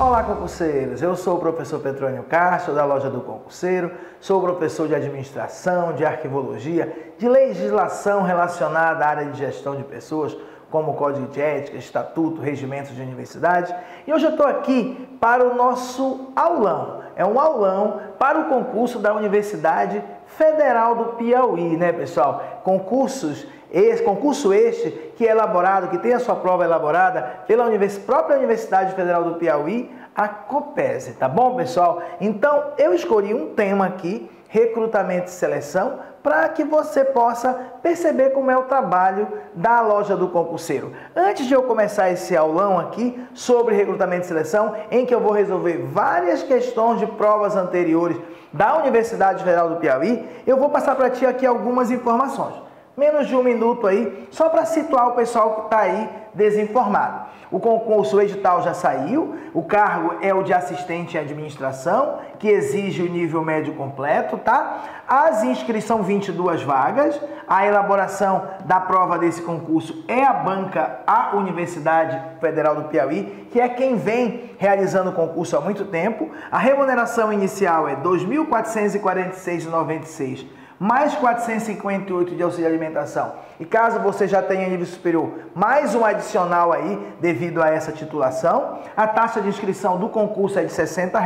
Olá, concurseiros! Eu sou o professor Petrônio Castro, da Loja do Concurseiro, sou professor de Administração, de Arquivologia, de Legislação relacionada à área de gestão de pessoas, como Código de Ética, Estatuto, Regimentos de Universidade. E hoje eu estou aqui para o nosso aulão. É um aulão para o concurso da Universidade Federal do Piauí, né, pessoal? Concurso este que é elaborado, que tem a sua prova elaborada pela própria Universidade Federal do Piauí, a COPESE, tá bom, pessoal? Então, eu escolhi um tema aqui, recrutamento e seleção, para que você possa perceber como é o trabalho da Loja do Concurseiro. Antes de eu começar esse aulão aqui sobre recrutamento e seleção, em que eu vou resolver várias questões de provas anteriores da Universidade Federal do Piauí, eu vou passar para ti aqui algumas informações. Menos de um minuto aí, só para situar o pessoal que está aí desinformado. O concurso, o edital já saiu, o cargo é o de assistente em administração, que exige o nível médio completo, tá? As inscrições, 22 vagas, a elaboração da prova desse concurso é a banca, a Universidade Federal do Piauí, que é quem vem realizando o concurso há muito tempo. A remuneração inicial é R$ 2.446,96, mais 458 de auxílio alimentação. E caso você já tenha nível superior, mais um adicional aí devido a essa titulação. A taxa de inscrição do concurso é de R$ 60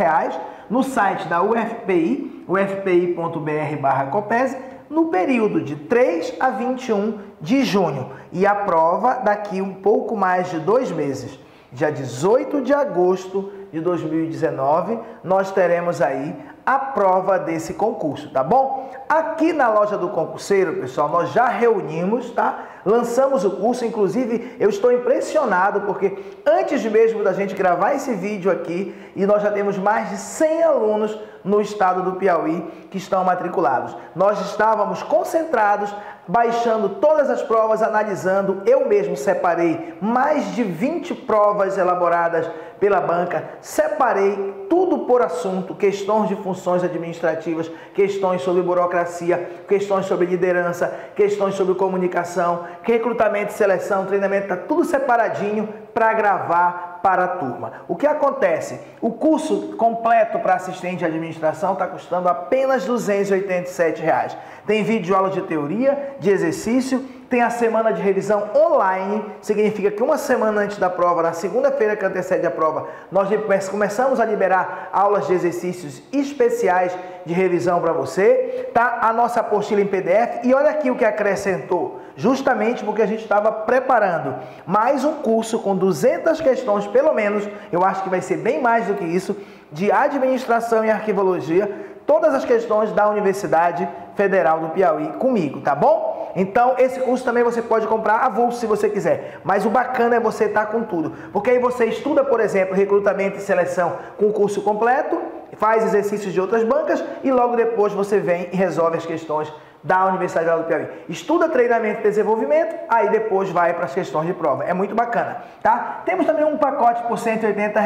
no site da UFPI, ufpi.br/copese, no período de 3 a 21 de junho. E a prova daqui um pouco mais de 2 meses. Dia 18 de agosto de 2019, nós teremos aí a prova desse concurso, tá bom? Aqui na Loja do Concurseiro, pessoal, nós já reunimos, tá? Lançamos o curso, inclusive eu estou impressionado porque antes mesmo da gente gravar esse vídeo aqui, e nós já temos mais de 100 alunos no estado do Piauí que estão matriculados. Nós estávamos concentrados, baixando todas as provas, analisando. Eu mesmo separei mais de 20 provas elaboradas pela banca, separei tudo por assunto, questões de funções administrativas, questões sobre burocracia, questões sobre liderança, questões sobre comunicação, recrutamento e seleção, treinamento, está tudo separadinho para gravar para a turma. O que acontece? O curso completo para assistente de administração está custando apenas R$ 287. Tem vídeo aula de teoria, de exercício, tem a semana de revisão online, significa que uma semana antes da prova, na segunda-feira que antecede a prova, nós começamos a liberar aulas de exercícios especiais de revisão para você, tá? A nossa apostila em PDF, e olha aqui o que acrescentou, justamente porque a gente estava preparando mais um curso com 200 questões, pelo menos, eu acho que vai ser bem mais do que isso, de administração e arquivologia, todas as questões da Universidade Federal do Piauí comigo, tá bom? Então, esse curso também você pode comprar avulso se você quiser, mas o bacana é você estar com tudo, porque aí você estuda, por exemplo, recrutamento e seleção com o curso completo, faz exercícios de outras bancas e logo depois você vem e resolve as questões da Universidade Federal do Piauí. Estuda treinamento e desenvolvimento, aí depois vai para as questões de prova. É muito bacana, tá? Temos também um pacote por R$ 180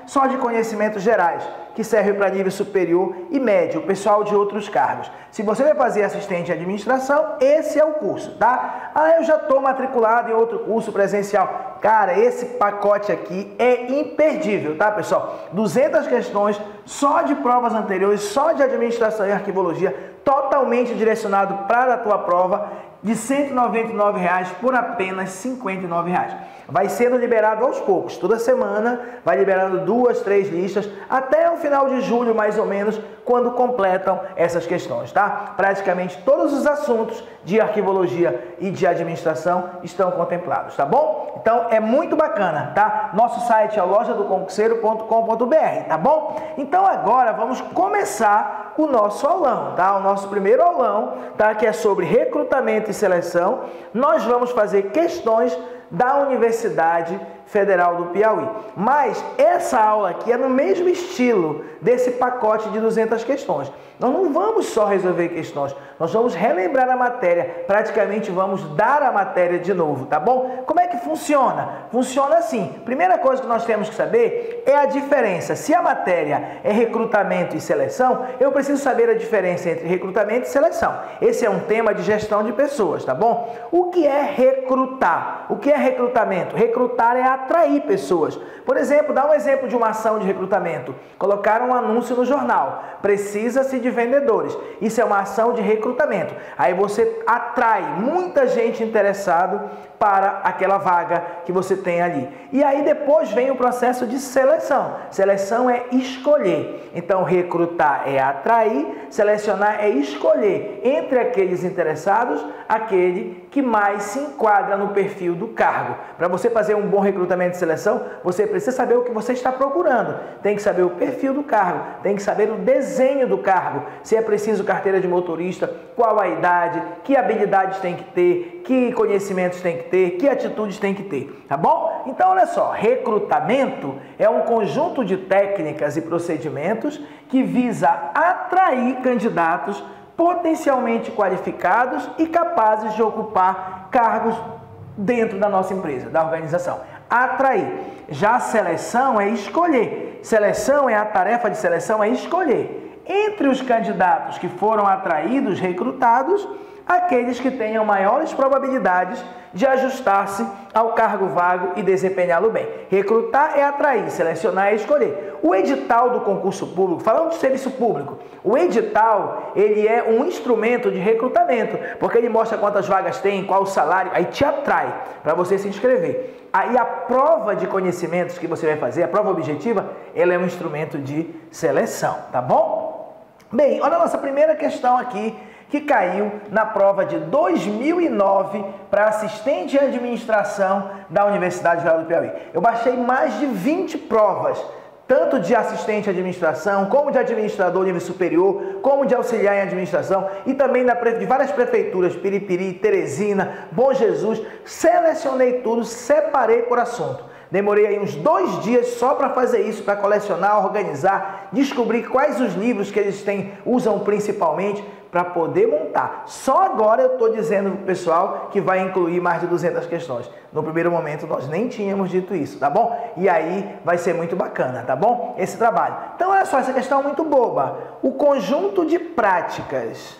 só de conhecimentos gerais, que serve para nível superior e médio, o pessoal de outros cargos. Se você vai fazer assistente de administração, esse é o curso, tá? Ah, eu já estou matriculado em outro curso presencial. Cara, esse pacote aqui é imperdível, tá, pessoal? 200 questões só de provas anteriores, só de administração e arquivologia, totalmente direcionado para a tua prova, de R$ 199 por apenas R$ 59. Vai sendo liberado aos poucos, toda semana vai liberando 2, 3 listas, até o final de julho mais ou menos, quando completam essas questões, tá? Praticamente todos os assuntos de arquivologia e de administração estão contemplados, tá bom? Então é muito bacana, tá? Nosso site é lojadoconcurseiro.com.br, tá bom? Então agora vamos começar o nosso aulão, tá? O nosso primeiro aulão, tá? Que é sobre recrutamento e seleção. Nós vamos fazer questões da Universidade Federal do Piauí. Mas essa aula aqui é no mesmo estilo desse pacote de 200 questões. Nós não vamos só resolver questões, nós vamos relembrar a matéria, praticamente vamos dar a matéria de novo, tá bom? Como é que funciona? Funciona assim. Primeira coisa que nós temos que saber é a diferença. Se a matéria é recrutamento e seleção, eu preciso saber a diferença entre recrutamento e seleção. Esse é um tema de gestão de pessoas, tá bom? O que é recrutar? O que é recrutamento? Recrutar é atrair pessoas. Por exemplo, dá um exemplo de uma ação de recrutamento. Colocaram um anúncio no jornal. Precisa-se de vendedores. Isso é uma ação de recrutamento. Aí você atrai muita gente interessada para aquela vaga que você tem ali. E aí depois vem o processo de seleção. Seleção é escolher. Então, recrutar é atrair, selecionar é escolher entre aqueles interessados, aquele que mais se enquadra no perfil do cargo. Para você fazer um bom recrutamento e seleção, você precisa saber o que você está procurando. Tem que saber o perfil do cargo, tem que saber o desenho do cargo, se é preciso carteira de motorista, qual a idade, que habilidades tem que ter, que conhecimentos tem que ter, que atitudes tem que ter, tá bom? Então, olha só, recrutamento é um conjunto de técnicas e procedimentos que visa atrair candidatos potencialmente qualificados e capazes de ocupar cargos dentro da nossa empresa, da organização. Atrair. Já a seleção é escolher. A tarefa de seleção é escolher entre os candidatos que foram atraídos, recrutados, aqueles que tenham maiores probabilidades de ajustar-se ao cargo vago e desempenhá-lo bem. Recrutar é atrair, selecionar é escolher. O edital do concurso público, falando de serviço público, o edital, ele é um instrumento de recrutamento, porque ele mostra quantas vagas tem, qual o salário, aí te atrai para você se inscrever. Aí a prova de conhecimentos que você vai fazer, a prova objetiva, ela é um instrumento de seleção, tá bom? Bem, olha a nossa primeira questão aqui, que caiu na prova de 2009 para assistente de administração da Universidade Federal do Piauí. Eu baixei mais de 20 provas, tanto de assistente de administração, como de administrador nível superior, como de auxiliar em administração, e também de várias prefeituras, Piripiri, Teresina, Bom Jesus. Selecionei tudo, separei por assunto. Demorei aí uns 2 dias só para fazer isso, para colecionar, organizar, descobrir quais os livros que eles usam principalmente para poder montar. Só agora eu estou dizendo para o pessoal que vai incluir mais de 200 questões. No primeiro momento nós nem tínhamos dito isso, tá bom? E aí vai ser muito bacana, tá bom? Esse trabalho. Então olha só, essa questão é muito boba. O conjunto de práticas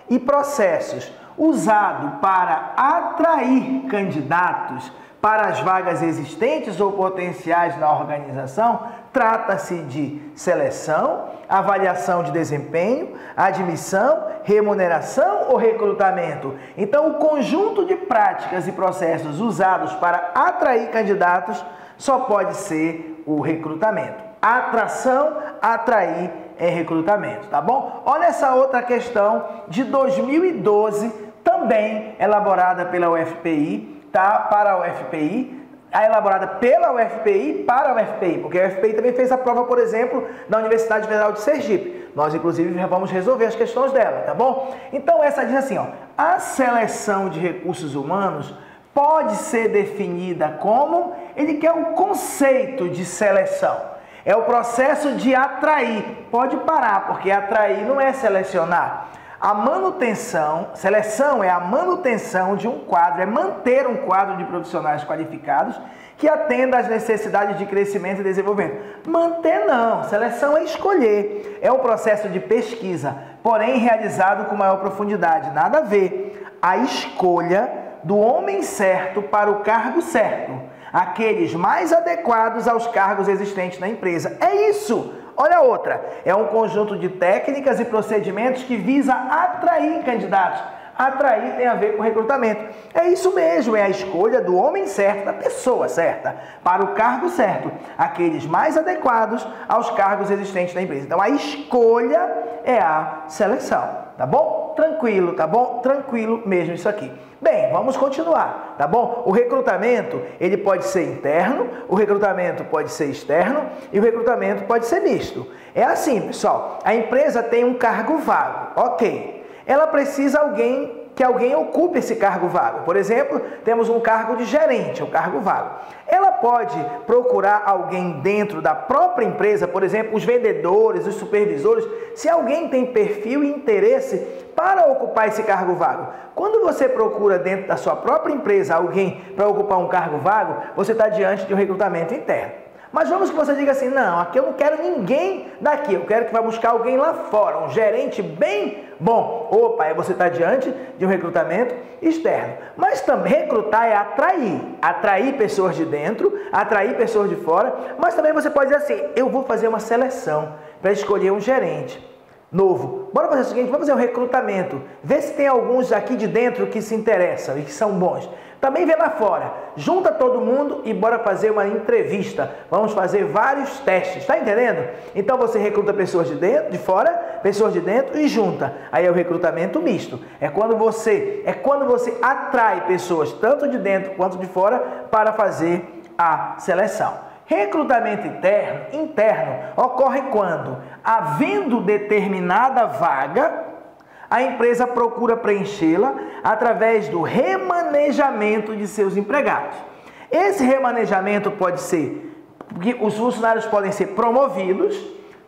e processos usado para atrair candidatos para as vagas existentes ou potenciais na organização, trata-se de seleção, avaliação de desempenho, admissão, remuneração ou recrutamento. Então, o conjunto de práticas e processos usados para atrair candidatos só pode ser o recrutamento. Atração, atrair é recrutamento, tá bom? Olha essa outra questão de 2012, também elaborada pela UFPI, tá? Para a UFPI, elaborada pela UFPI para a UFPI, porque a UFPI também fez a prova, por exemplo, da Universidade Federal de Sergipe. Nós, inclusive, já vamos resolver as questões dela, tá bom? Então, essa diz assim, ó, a seleção de recursos humanos pode ser definida como, ele quer um conceito de seleção. É o processo de atrair. Pode parar, porque atrair não é selecionar. A manutenção, seleção é a manutenção de um quadro, é manter um quadro de profissionais qualificados que atenda às necessidades de crescimento e desenvolvimento. Manter não, seleção é escolher, é um processo de pesquisa, porém realizado com maior profundidade, nada a ver. A escolha do homem certo para o cargo certo, aqueles mais adequados aos cargos existentes na empresa. É isso! Olha a outra, é um conjunto de técnicas e procedimentos que visa atrair candidatos. Atrair tem a ver com recrutamento. É isso mesmo, é a escolha do homem certo, da pessoa certa, para o cargo certo, aqueles mais adequados aos cargos existentes na empresa. Então, a escolha é a seleção, tá bom? Tranquilo, tá bom? Tranquilo mesmo isso aqui. Bem, vamos continuar, tá bom? O recrutamento, ele pode ser interno, o recrutamento pode ser externo e o recrutamento pode ser misto. É assim, pessoal, a empresa tem um cargo vago, ok. Ela precisa que alguém ocupe esse cargo vago. Por exemplo, temos um cargo de gerente, um cargo vago. Ela pode procurar alguém dentro da própria empresa, por exemplo, os vendedores, os supervisores, se alguém tem perfil e interesse para ocupar esse cargo vago. Quando você procura dentro da sua própria empresa alguém para ocupar um cargo vago, você está diante de um recrutamento interno. Mas vamos que você diga assim, não, aqui eu não quero ninguém daqui, eu quero que vá buscar alguém lá fora, um gerente bem bom. Opa, aí você está diante de um recrutamento externo. Mas também recrutar é atrair pessoas de dentro, atrair pessoas de fora, mas também você pode dizer assim, eu vou fazer uma seleção para escolher um gerente novo. Bora fazer o seguinte, vamos fazer um recrutamento, ver se tem alguns aqui de dentro que se interessam e que são bons. Também vê lá fora, junta todo mundo e bora fazer uma entrevista. Vamos fazer vários testes, tá entendendo? Então você recruta pessoas de dentro, de fora, pessoas de dentro e junta. Aí é o recrutamento misto. É quando você atrai pessoas tanto de dentro quanto de fora para fazer a seleção. Recrutamento interno ocorre quando, havendo determinada vaga, a empresa procura preenchê-la através do remanejamento de seus empregados. Esse remanejamento pode ser, porque os funcionários podem ser promovidos,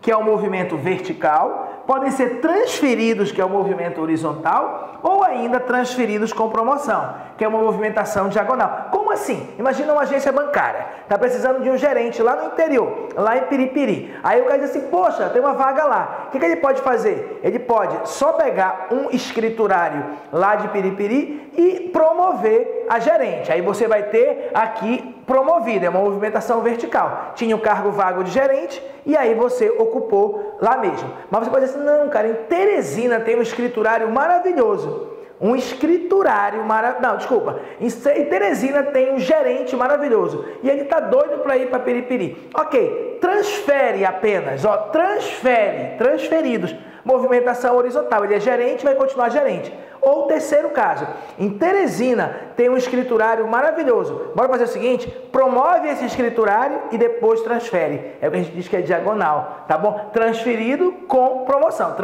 que é o movimento vertical, podem ser transferidos, que é o movimento horizontal, ou ainda transferidos com promoção, que é uma movimentação diagonal. Como assim? Imagina uma agência bancária, está precisando de um gerente lá no interior, lá em Piripiri. Aí o cara diz assim, poxa, tem uma vaga lá. O que ele pode fazer? Ele pode só pegar um escriturário lá de Piripiri e promover a gerente. Aí você vai ter aqui promovido, é uma movimentação vertical. Tinha o cargo vago de gerente e aí você ocupou lá mesmo. Mas você pode dizer assim, não, cara, em Teresina tem um escriturário maravilhoso. Um escriturário maravilhoso. Não, desculpa. Em Teresina tem um gerente maravilhoso. E ele tá doido para ir para Piripiri. Ok, transfere apenas, ó, transferidos. Movimentação horizontal, ele é gerente, vai continuar gerente. Ou terceiro caso, em Teresina tem um escriturário maravilhoso. Bora fazer o seguinte, promove esse escriturário e depois transfere. É o que a gente diz que é diagonal, tá bom? Transferido com promoção,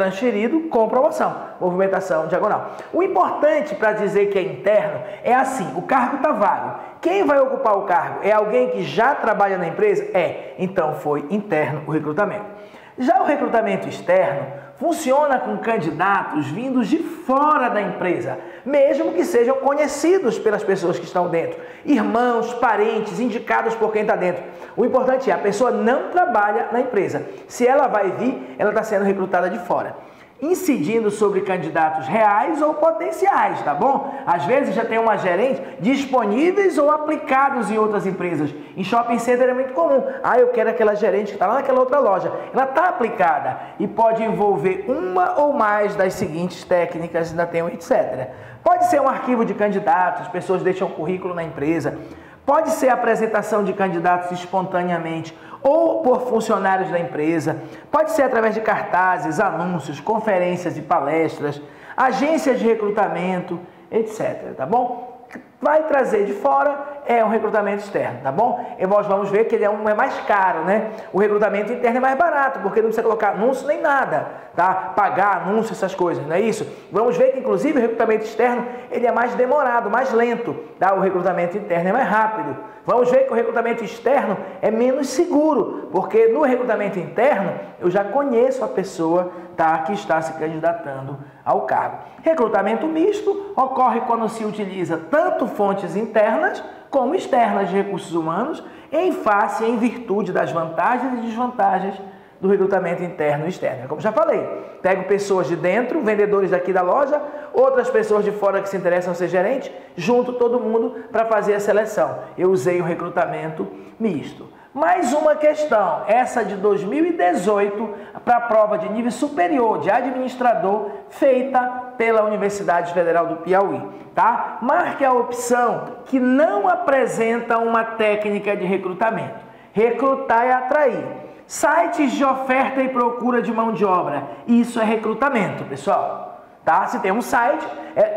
movimentação diagonal. O importante para dizer que é interno é assim, o cargo está vago. Quem vai ocupar o cargo é alguém que já trabalha na empresa? É, então foi interno o recrutamento. Já o recrutamento externo funciona com candidatos vindos de fora da empresa, mesmo que sejam conhecidos pelas pessoas que estão dentro, irmãos, parentes, indicados por quem está dentro. O importante é, a pessoa não trabalha na empresa. Se ela vai vir, ela está sendo recrutada de fora, incidindo sobre candidatos reais ou potenciais, tá bom? Às vezes já tem uma gerente disponíveis ou aplicados em outras empresas. Em shopping center é muito comum. Ah, eu quero aquela gerente que está lá naquela outra loja. Ela está aplicada e pode envolver uma ou mais das seguintes técnicas, ainda tem um etc. Pode ser um arquivo de candidatos, pessoas deixam o currículo na empresa. Pode ser a apresentação de candidatos espontaneamente ou por funcionários da empresa. Pode ser através de cartazes, anúncios, conferências e palestras, agências de recrutamento, etc. Tá bom? Vai trazer de fora é um recrutamento externo, tá bom? E nós vamos ver que ele é mais caro, né? O recrutamento interno é mais barato, porque não precisa colocar anúncio nem nada, tá? Pagar anúncio, essas coisas, não é isso? Vamos ver que, inclusive, o recrutamento externo, ele é mais demorado, mais lento, tá? O recrutamento interno é mais rápido. Vamos ver que o recrutamento externo é menos seguro, porque no recrutamento interno, eu já conheço a pessoa, tá, que está se candidatando ao cargo. Recrutamento misto ocorre quando se utiliza tanto fontes internas como externas de recursos humanos em face e em virtude das vantagens e desvantagens do recrutamento interno e externo. Como já falei, pego pessoas de dentro, vendedores daqui da loja, outras pessoas de fora que se interessam em ser gerente, junto todo mundo para fazer a seleção. Eu usei o recrutamento misto. Mais uma questão, essa de 2018, para a prova de nível superior de administrador, feita pela Universidade Federal do Piauí, tá? Marque a opção que não apresenta uma técnica de recrutamento. Recrutar e atrair. Sites de oferta e procura de mão de obra. Isso é recrutamento, pessoal. Tá? Se tem um site,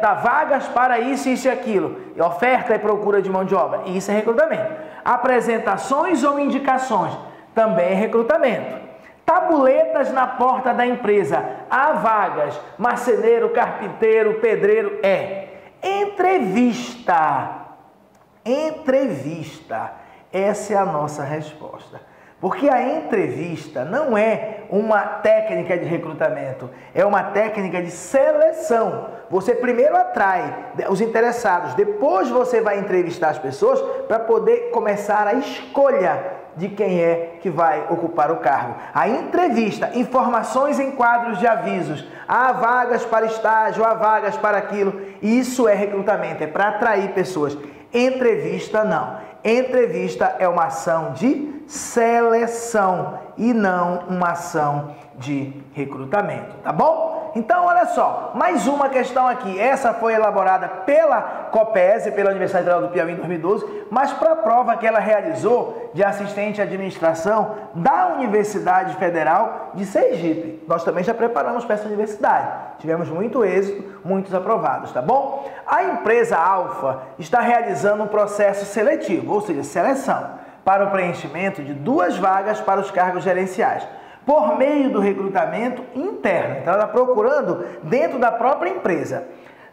dá vagas para isso, isso e aquilo. E oferta e procura de mão de obra. Isso é recrutamento. Apresentações ou indicações. Também é recrutamento. Tabuletas na porta da empresa. Há vagas. Marceneiro, carpinteiro, pedreiro. Entrevista. Entrevista. Essa é a nossa resposta. Porque a entrevista não é uma técnica de recrutamento, é uma técnica de seleção. Você primeiro atrai os interessados, depois você vai entrevistar as pessoas para poder começar a escolha de quem é que vai ocupar o cargo. A entrevista, informações em quadros de avisos, há vagas para estágio, há vagas para aquilo, isso é recrutamento, é para atrair pessoas. Entrevista não. Entrevista é uma ação de seleção e não uma ação de recrutamento, tá bom? Então, olha só, mais uma questão aqui. Essa foi elaborada pela COPESE, pela Universidade Federal do Piauí em 2012, mas para a prova que ela realizou de assistente à administração da Universidade Federal de Sergipe. Nós também já preparamos para essa universidade. Tivemos muito êxito, muitos aprovados, tá bom? A empresa Alfa está realizando um processo seletivo, ou seja, seleção, para o preenchimento de 2 vagas para os cargos gerenciais, por meio do recrutamento interno. Então, ela está procurando dentro da própria empresa.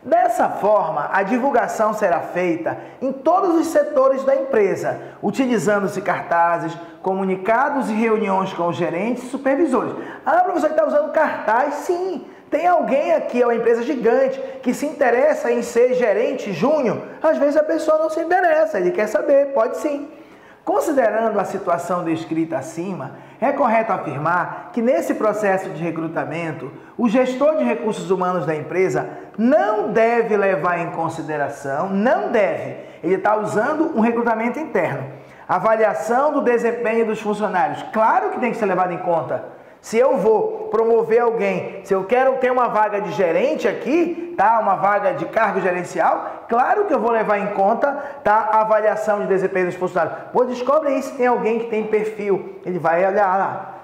Dessa forma, a divulgação será feita em todos os setores da empresa, utilizando-se cartazes, comunicados e reuniões com os gerentes e supervisores. Ah, professor, está usando cartaz? Sim. Tem alguém aqui, é uma empresa gigante, que se interessa em ser gerente júnior? Às vezes a pessoa não se interessa, ele quer saber, pode sim. Considerando a situação descrita acima, é correto afirmar que nesse processo de recrutamento, o gestor de recursos humanos da empresa não deve levar em consideração, ele está usando um recrutamento interno. Avaliação do desempenho dos funcionários, claro que tem que ser levado em conta. Se eu vou promover alguém, se eu quero ter uma vaga de gerente aqui, tá? Uma vaga de cargo gerencial, claro que eu vou levar em conta, tá? A avaliação de desempenho dos funcionários. Pô, descobre aí se tem alguém que tem perfil. Ele vai olhar lá.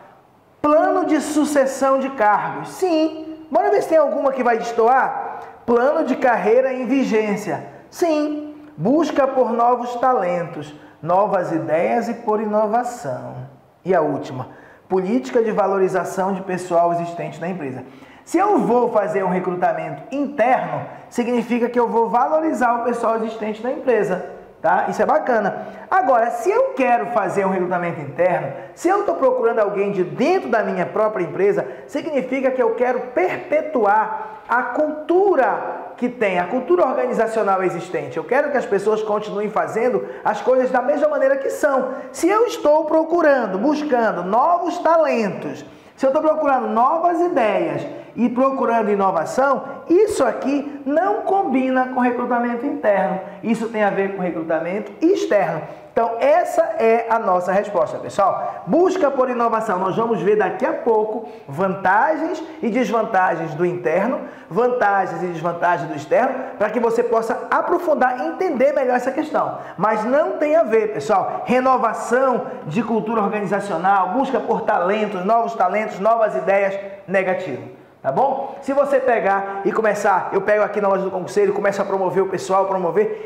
Plano de sucessão de cargos. Sim. Bora ver se tem alguma que vai destoar. Plano de carreira em vigência. Sim. Busca por novos talentos, novas ideias e por inovação. E a última. Política de valorização de pessoal existente na empresa. Se eu vou fazer um recrutamento interno, significa que eu vou valorizar o pessoal existente na empresa, tá? Isso é bacana. Agora, se eu quero fazer um recrutamento interno, se eu estou procurando alguém de dentro da minha própria empresa, significa que eu quero perpetuar a cultura que tem, a cultura organizacional existente. Eu quero que as pessoas continuem fazendo as coisas da mesma maneira que são. Se eu estou procurando, buscando novos talentos, se eu estou procurando novas ideias e procurando inovação, isso aqui não combina com recrutamento interno. Isso tem a ver com recrutamento externo. Então, essa é a nossa resposta, pessoal. Busca por inovação. Nós vamos ver daqui a pouco vantagens e desvantagens do interno, vantagens e desvantagens do externo, para que você possa aprofundar e entender melhor essa questão. Mas não tem a ver, pessoal. Renovação de cultura organizacional, busca por talentos, novas ideias, negativo. Tá bom? Se você pegar e começar, eu pego aqui na loja do concurseiro, começo a promover o pessoal,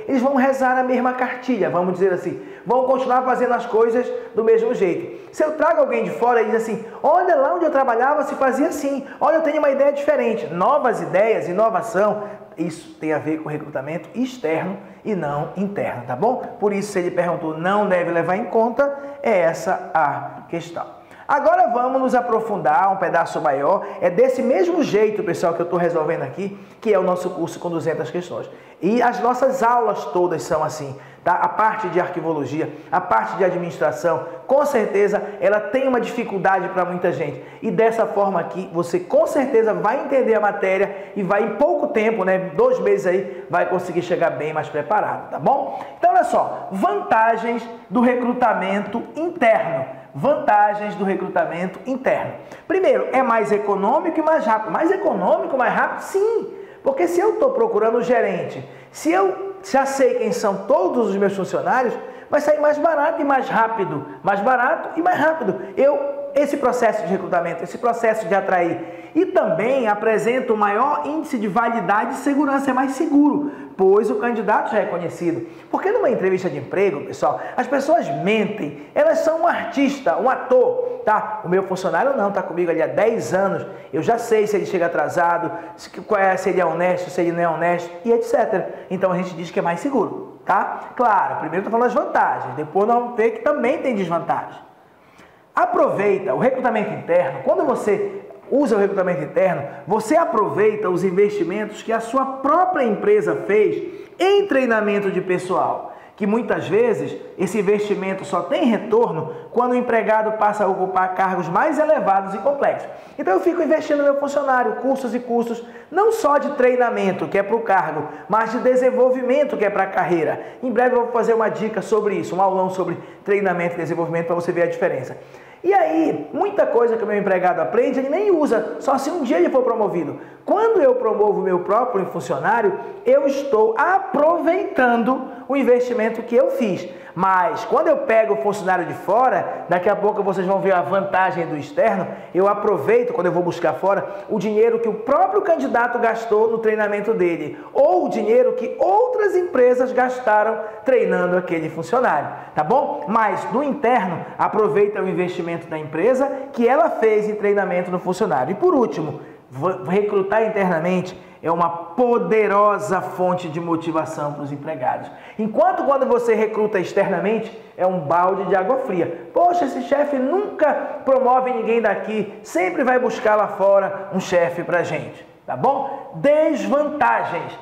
eles vão rezar a mesma cartilha, vamos dizer assim. Vão continuar fazendo as coisas do mesmo jeito. Se eu trago alguém de fora e diz assim, olha lá onde eu trabalhava se fazia assim, olha eu tenho uma ideia diferente. Novas ideias, inovação, isso tem a ver com recrutamento externo e não interno, tá bom? Por isso, se ele perguntou, não deve levar em conta, é essa a questão. Agora vamos nos aprofundar um pedaço maior. É desse mesmo jeito, pessoal, que eu estou resolvendo aqui, que é o nosso curso com 200 questões. E as nossas aulas todas são assim, tá? A parte de arquivologia, a parte de administração, com certeza ela tem uma dificuldade para muita gente. E dessa forma aqui, você com certeza vai entender a matéria e vai em pouco tempo, né, 2 meses aí, vai conseguir chegar bem mais preparado, tá bom? Então, olha só, vantagens do recrutamento interno. Vantagens do recrutamento interno. Primeiro, é mais econômico e mais rápido. Mais econômico, mais rápido? Sim. Porque se eu estou procurando um gerente, se eu já sei quem são todos os meus funcionários, vai sair mais barato e mais rápido. Mais barato e mais rápido. Esse processo de recrutamento, esse processo de atrair. E também apresenta um maior índice de validade e segurança, é mais seguro, pois o candidato já é conhecido. Porque numa entrevista de emprego, pessoal, as pessoas mentem, elas são um artista, um ator, tá? O meu funcionário não, tá comigo ali há 10 anos, eu já sei se ele chega atrasado, se ele é honesto, se ele não é honesto, e etc. Então a gente diz que é mais seguro, tá? Claro, primeiro eu tô falando das vantagens, depois nós vamos ver que também tem desvantagens. Aproveita o recrutamento interno. Quando você usa o recrutamento interno, você aproveita os investimentos que a sua própria empresa fez em treinamento de pessoal. Que muitas vezes esse investimento só tem retorno quando o empregado passa a ocupar cargos mais elevados e complexos. Então eu fico investindo no meu funcionário, cursos e cursos, não só de treinamento, que é para o cargo, mas de desenvolvimento, que é para a carreira. Em breve eu vou fazer uma dica sobre isso, um aulão sobre treinamento e desenvolvimento para você ver a diferença. E aí, muita coisa que o meu empregado aprende, ele nem usa, só se um dia ele for promovido. Quando eu promovo o meu próprio funcionário, eu estou aproveitando o investimento que eu fiz. Mas, quando eu pego o funcionário de fora, daqui a pouco vocês vão ver a vantagem do externo, eu aproveito, quando eu vou buscar fora, o dinheiro que o próprio candidato gastou no treinamento dele, ou o dinheiro que outras empresas gastaram treinando aquele funcionário, tá bom? Mas, no interno, aproveita o investimento da empresa que ela fez em treinamento no funcionário. E por último, recrutar internamente é uma poderosa fonte de motivação para os empregados. Enquanto quando você recruta externamente, é um balde de água fria. Poxa, esse chefe nunca promove ninguém daqui, sempre vai buscar lá fora um chefe para a gente, tá bom? Desvantagens,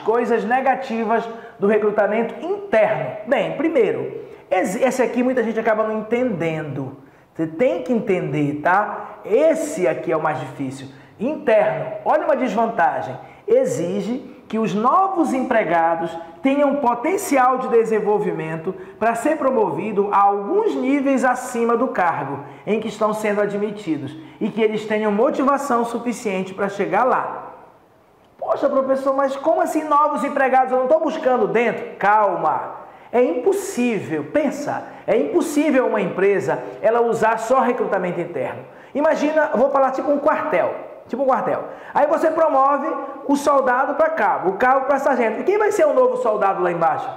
coisas negativas do recrutamento interno. Bem, primeiro, esse aqui muita gente acaba não entendendo. Você tem que entender, tá? Esse aqui é o mais difícil. Interno, olha uma desvantagem. Exige que os novos empregados tenham potencial de desenvolvimento para ser promovido a alguns níveis acima do cargo em que estão sendo admitidos e que eles tenham motivação suficiente para chegar lá. Poxa, professor, mas como assim novos empregados? Eu não estou buscando dentro? Calma! É impossível, pensa, é impossível uma empresa ela usar só recrutamento interno. Imagina, eu vou falar tipo um quartel. Aí você promove o soldado para cabo, o cabo para sargento. E quem vai ser o novo soldado lá embaixo?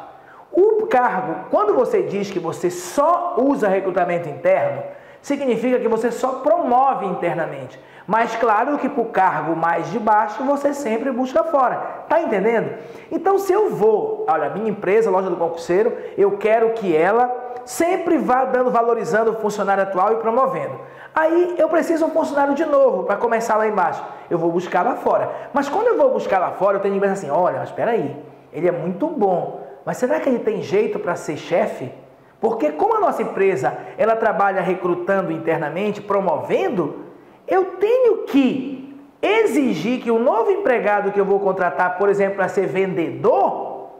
O cargo, quando você diz que você só usa recrutamento interno, significa que você só promove internamente. Mas claro que para o cargo mais de baixo, você sempre busca fora. Tá entendendo? Então se eu vou, olha, minha empresa, Loja do Concurseiro, eu quero que ela sempre vá valorizando o funcionário atual e promovendo. Aí eu preciso de um funcionário de novo para começar lá embaixo. Eu vou buscar lá fora. Mas quando eu vou buscar lá fora, eu tenho que pensar assim, olha, mas espera aí, ele é muito bom, mas será que ele tem jeito para ser chefe? Porque como a nossa empresa, ela trabalha recrutando internamente, promovendo, eu tenho que exigir que o novo empregado que eu vou contratar, por exemplo, para ser vendedor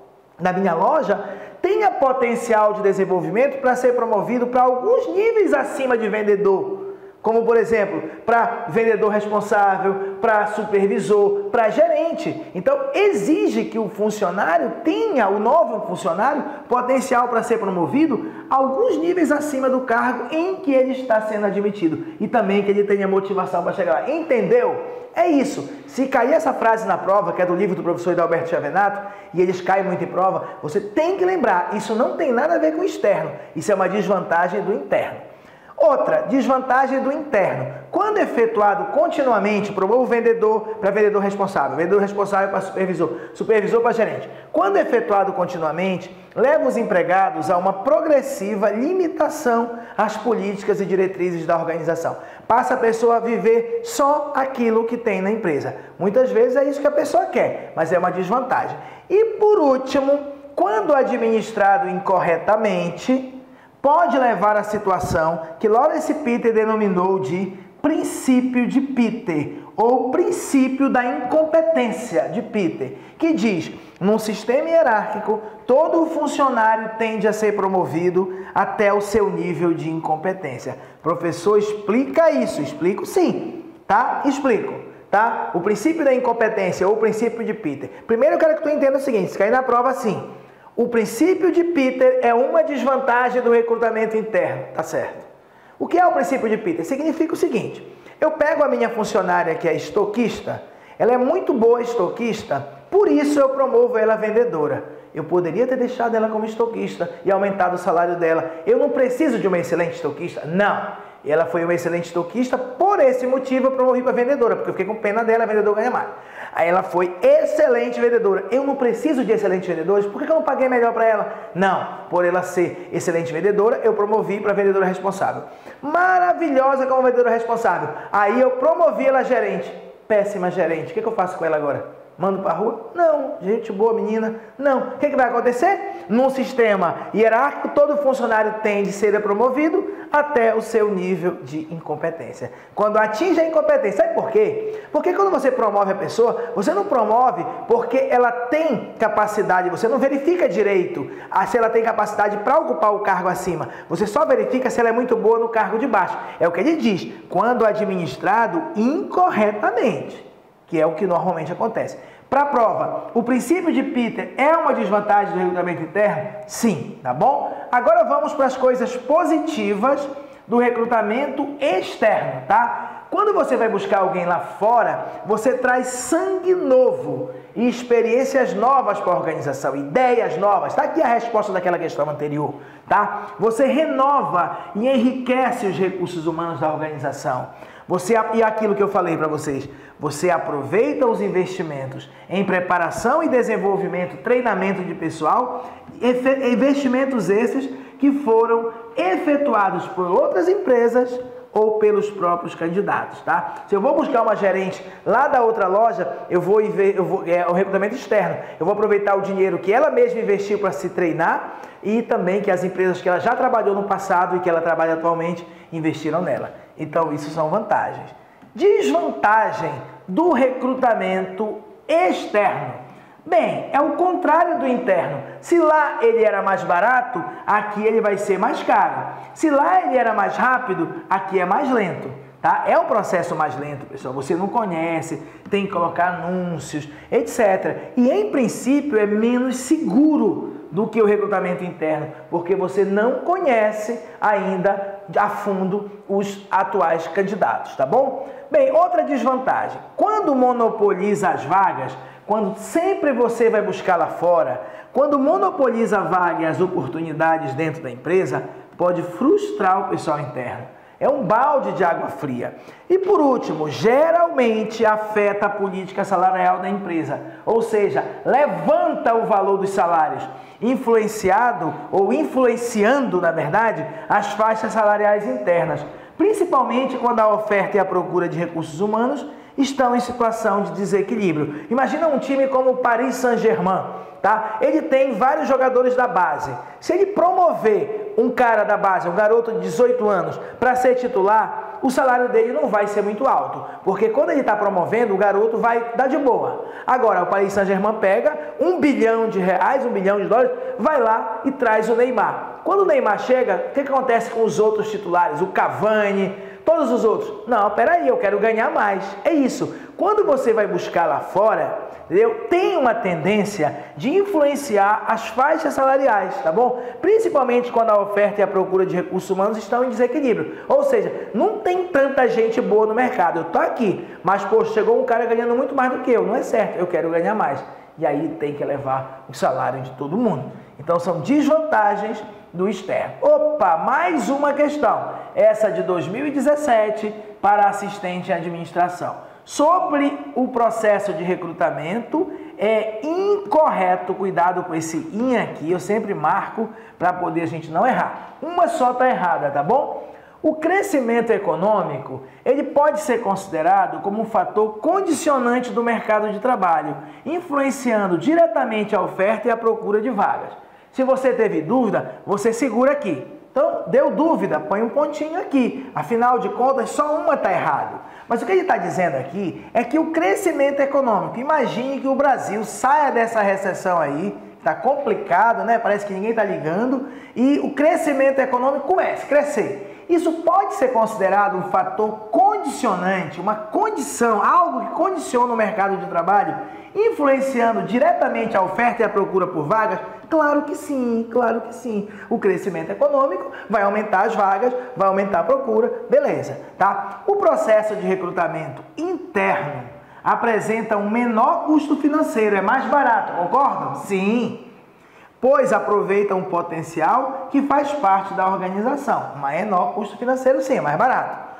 na minha loja, tenha potencial de desenvolvimento para ser promovido para alguns níveis acima de vendedor. Como, por exemplo, para vendedor responsável, para supervisor, para gerente. Então, exige que o funcionário tenha, o novo funcionário, potencial para ser promovido a alguns níveis acima do cargo em que ele está sendo admitido. E também que ele tenha motivação para chegar lá. Entendeu? É isso. Se cair essa frase na prova, que é do livro do professor Adalberto Chiavenato, e eles caem muito em prova, você tem que lembrar, isso não tem nada a ver com o externo. Isso é uma desvantagem do interno. Outra, desvantagem do interno. Quando efetuado continuamente, promovo vendedor para vendedor responsável para supervisor, supervisor para gerente. Quando efetuado continuamente, leva os empregados a uma progressiva limitação às políticas e diretrizes da organização. Passa a pessoa a viver só aquilo que tem na empresa. Muitas vezes é isso que a pessoa quer, mas é uma desvantagem. E por último, quando administrado incorretamente, pode levar à situação que Lawrence Peter denominou de princípio de Peter, ou princípio da incompetência de Peter, que diz, num sistema hierárquico, todo funcionário tende a ser promovido até o seu nível de incompetência. Professor, explica isso. Explico sim, tá? Explico, tá? O princípio da incompetência, ou o princípio de Peter. Primeiro eu quero que tu entenda o seguinte, se cair na prova assim, o princípio de Peter é uma desvantagem do recrutamento interno, tá certo? O que é o princípio de Peter? Significa o seguinte, eu pego a minha funcionária que é estoquista, ela é muito boa estoquista, por isso eu promovo ela vendedora. Eu poderia ter deixado ela como estoquista e aumentado o salário dela. Eu não preciso de uma excelente estoquista? Não. Ela foi uma excelente estoquista, por esse motivo eu promovi para vendedora, porque eu fiquei com pena dela, a vendedora ganha mais. Aí ela foi excelente vendedora. Eu não preciso de excelentes vendedores, por que eu não paguei melhor para ela? Não, por ela ser excelente vendedora, eu promovi para vendedora responsável. Maravilhosa como vendedora responsável. Aí eu promovi ela gerente. Péssima gerente. O que eu faço com ela agora? Mando para a rua? Não. Gente boa, menina? Não. O que vai acontecer? Num sistema hierárquico, todo funcionário tende a ser promovido até o seu nível de incompetência. Quando atinge a incompetência, sabe por quê? Porque quando você promove a pessoa, você não promove porque ela tem capacidade, você não verifica direito se ela tem capacidade para ocupar o cargo acima. Você só verifica se ela é muito boa no cargo de baixo. É o que ele diz, quando administrado incorretamente, que é o que normalmente acontece. Para a prova, o princípio de Peter é uma desvantagem do recrutamento interno? Sim, tá bom? Agora vamos para as coisas positivas do recrutamento externo, tá? Quando você vai buscar alguém lá fora, você traz sangue novo e experiências novas para a organização, ideias novas. Está aqui a resposta daquela questão anterior, tá? Você renova e enriquece os recursos humanos da organização. E aquilo que eu falei para vocês, você aproveita os investimentos em preparação e desenvolvimento, treinamento de pessoal, investimentos esses que foram efetuados por outras empresas ou pelos próprios candidatos, tá? Se eu vou buscar uma gerente lá da outra loja, é o recrutamento externo. Eu vou aproveitar o dinheiro que ela mesma investiu para se treinar e também que as empresas que ela já trabalhou no passado e que ela trabalha atualmente investiram nela. Então, isso são vantagens. Desvantagem do recrutamento externo. Bem, é o contrário do interno. Se lá ele era mais barato, aqui ele vai ser mais caro. Se lá ele era mais rápido, aqui é mais lento. Tá? É um processo mais lento, pessoal. Você não conhece, tem que colocar anúncios, etc. E, em princípio, é menos seguro do que o recrutamento interno, porque você não conhece ainda a fundo os atuais candidatos, tá bom? Bem, outra desvantagem. Quando monopoliza as vagas, quando sempre você vai buscar lá fora, quando monopoliza a vaga e as oportunidades dentro da empresa, pode frustrar o pessoal interno. É um balde de água fria. E por último, geralmente afeta a política salarial da empresa, ou seja, levanta o valor dos salários, influenciado ou influenciando, na verdade, as faixas salariais internas, principalmente quando a oferta e a procura de recursos humanos estão em situação de desequilíbrio. Imagina um time como o Paris Saint-Germain, tá? Ele tem vários jogadores da base. Se ele promover um cara da base, um garoto de 18 anos, para ser titular, o salário dele não vai ser muito alto, porque quando ele está promovendo, o garoto vai dar de boa. Agora, o Paris Saint-Germain pega $1 bilhão, $1 bilhão, vai lá e traz o Neymar. Quando o Neymar chega, o que acontece com os outros titulares? O Cavani, todos os outros? Não, peraí, eu quero ganhar mais. É isso. Quando você vai buscar lá fora, entendeu? Tem uma tendência de influenciar as faixas salariais, tá bom? Principalmente quando a oferta e a procura de recursos humanos estão em desequilíbrio. Ou seja, não tem tanta gente boa no mercado. Eu tô aqui, mas, poxa, chegou um cara ganhando muito mais do que eu. Não é certo, eu quero ganhar mais. E aí tem que elevar o salário de todo mundo. Então, são desvantagens do externo. Opa, mais uma questão. Essa de 2017 para assistente em administração. Sobre o processo de recrutamento, é incorreto, cuidado com esse "in" aqui, eu sempre marco para poder a gente não errar. Uma só está errada, tá bom? O crescimento econômico, ele pode ser considerado como um fator condicionante do mercado de trabalho, influenciando diretamente a oferta e a procura de vagas. Se você teve dúvida, você segura aqui. Então, deu dúvida, põe um pontinho aqui. Afinal de contas, só uma está errado. Mas o que ele está dizendo aqui é que o crescimento econômico, imagine que o Brasil saia dessa recessão aí, está complicado, né? Parece que ninguém está ligando, e o crescimento econômico comece a crescer. Isso pode ser considerado um fator condicionante, uma condição, algo que condiciona o mercado de trabalho, influenciando diretamente a oferta e a procura por vagas? Claro que sim, claro que sim. O crescimento econômico vai aumentar as vagas, vai aumentar a procura, beleza, tá? O processo de recrutamento interno apresenta um menor custo financeiro, é mais barato, concordam? Sim. pois aproveitam um potencial que faz parte da organização. Menor custo financeiro, sim, é mais barato.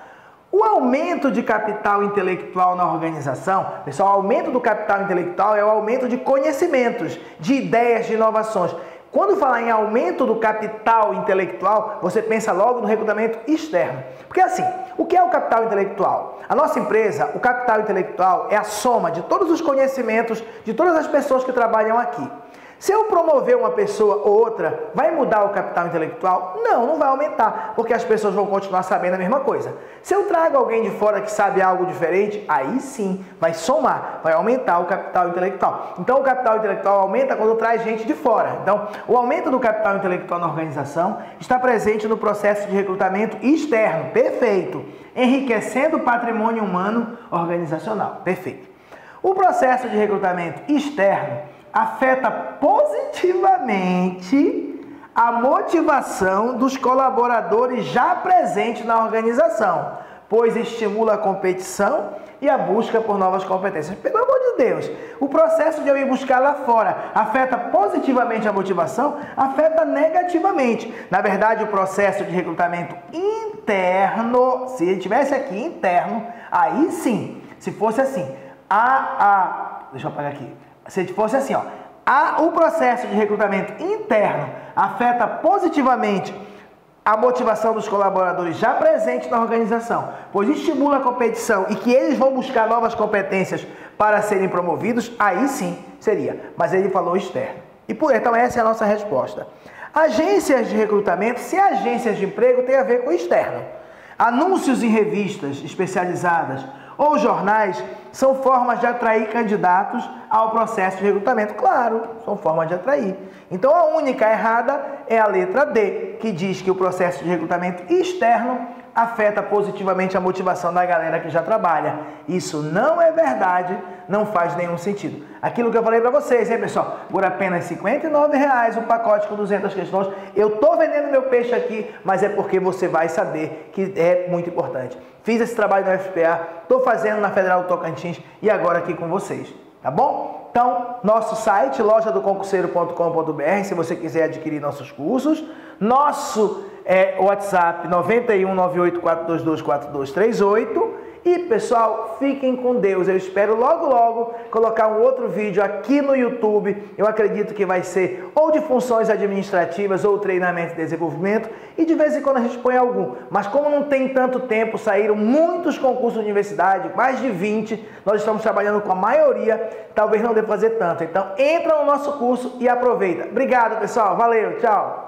O aumento de capital intelectual na organização, pessoal, o aumento do capital intelectual é o aumento de conhecimentos, de ideias, de inovações. Quando falar em aumento do capital intelectual, você pensa logo no recrutamento externo. Porque assim, o que é o capital intelectual? A nossa empresa, o capital intelectual é a soma de todos os conhecimentos de todas as pessoas que trabalham aqui. Se eu promover uma pessoa ou outra, vai mudar o capital intelectual? Não, não vai aumentar, porque as pessoas vão continuar sabendo a mesma coisa. Se eu trago alguém de fora que sabe algo diferente, aí sim, vai somar, vai aumentar o capital intelectual. Então, o capital intelectual aumenta quando traz gente de fora. Então, o aumento do capital intelectual na organização está presente no processo de recrutamento externo, perfeito, enriquecendo o patrimônio humano organizacional, perfeito. O processo de recrutamento externo afeta positivamente a motivação dos colaboradores já presentes na organização, pois estimula a competição e a busca por novas competências. Pelo amor de Deus, o processo de eu ir buscar lá fora afeta positivamente a motivação, afeta negativamente. Na verdade, o processo de recrutamento interno, se ele tivesse aqui interno, aí sim, se fosse assim, deixa eu apagar aqui. Se fosse assim, o processo de recrutamento interno afeta positivamente a motivação dos colaboradores já presentes na organização, pois estimula a competição e que eles vão buscar novas competências para serem promovidos, aí sim seria. Mas ele falou externo. Então essa é a nossa resposta. Agências de recrutamento, se agências de emprego, tem a ver com externo. Anúncios em revistas especializadas ou jornais são formas de atrair candidatos ao processo de recrutamento. Claro, são formas de atrair. Então, a única errada é a letra D, que diz que o processo de recrutamento externo afeta positivamente a motivação da galera que já trabalha. Isso não é verdade, não faz nenhum sentido. Aquilo que eu falei para vocês, hein, pessoal? Por apenas R$ 59,00 o pacote com 200 questões. Eu estou vendendo meu peixe aqui, mas é porque você vai saber que é muito importante. Fiz esse trabalho na UFPA, estou fazendo na Federal do Tocantins e agora aqui com vocês, tá bom? Então, nosso site, lojadoconcurseiro.com.br, se você quiser adquirir nossos cursos. Nosso WhatsApp 919842242238. E, pessoal, fiquem com Deus. Eu espero logo, logo colocar um outro vídeo aqui no YouTube. Eu acredito que vai ser ou de funções administrativas ou treinamento e desenvolvimento. E de vez em quando a gente põe algum. Mas como não tem tanto tempo, saíram muitos concursos de universidade, mais de 20. Nós estamos trabalhando com a maioria. Talvez não dê para fazer tanto. Então, entra no nosso curso e aproveita. Obrigado, pessoal. Valeu, tchau.